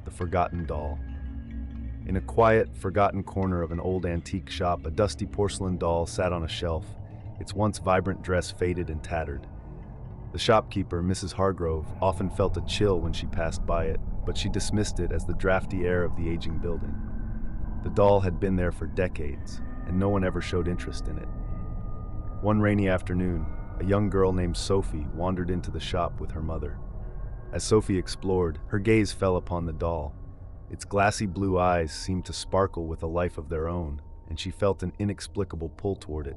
The Forgotten Doll. In a quiet, forgotten corner of an old antique shop, a dusty porcelain doll sat on a shelf, its once vibrant dress faded and tattered. The shopkeeper, Mrs. Hargrove, often felt a chill when she passed by it, but she dismissed it as the drafty air of the aging building. The doll had been there for decades, and no one ever showed interest in it. One rainy afternoon, a young girl named Sophie wandered into the shop with her mother. As Sophie explored, her gaze fell upon the doll. Its glassy blue eyes seemed to sparkle with a life of their own, and she felt an inexplicable pull toward it.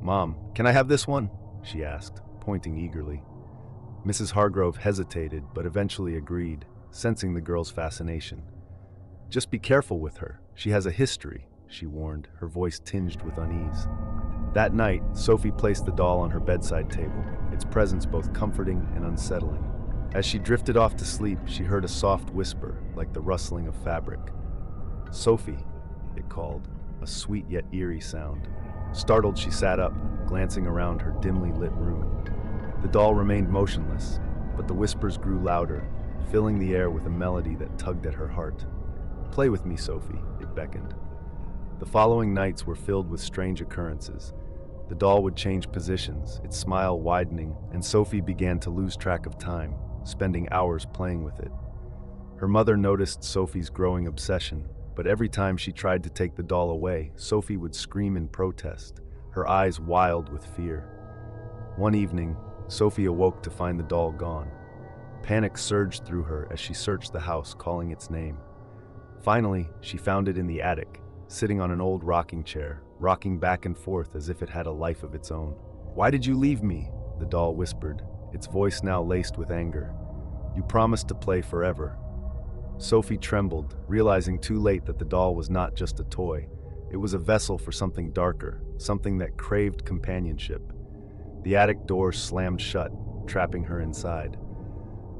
"Mom, can I have this one?" she asked, pointing eagerly. Mrs. Hargrove hesitated, but eventually agreed, sensing the girl's fascination. "Just be careful with her. She has a history," she warned, her voice tinged with unease. That night, Sophie placed the doll on her bedside table, its presence both comforting and unsettling. As she drifted off to sleep, she heard a soft whisper, like the rustling of fabric. "Sophie," it called, a sweet yet eerie sound. Startled, she sat up, glancing around her dimly lit room. The doll remained motionless, but the whispers grew louder, filling the air with a melody that tugged at her heart. "Play with me, Sophie," it beckoned. The following nights were filled with strange occurrences. The doll would change positions, its smile widening, and Sophie began to lose track of time, spending hours playing with it. Her mother noticed Sophie's growing obsession, but every time she tried to take the doll away, Sophie would scream in protest, her eyes wild with fear. One evening, Sophie awoke to find the doll gone. Panic surged through her as she searched the house, calling its name. Finally, she found it in the attic, sitting on an old rocking chair, rocking back and forth as if it had a life of its own. "Why did you leave me?" the doll whispered, its voice now laced with anger. "You promised to play forever." Sophie trembled, realizing too late that the doll was not just a toy. It was a vessel for something darker, something that craved companionship. The attic door slammed shut, trapping her inside.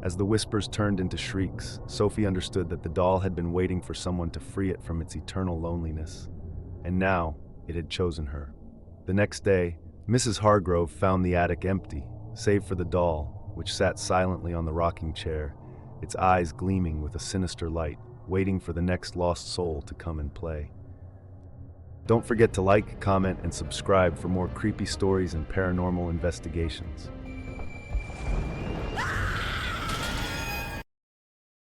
As the whispers turned into shrieks, Sophie understood that the doll had been waiting for someone to free it from its eternal loneliness. And now, it had chosen her. The next day, Mrs. Hargrove found the attic empty, save for the doll, which sat silently on the rocking chair, its eyes gleaming with a sinister light, waiting for the next lost soul to come and play. Don't forget to like, comment, and subscribe for more creepy stories and paranormal investigations.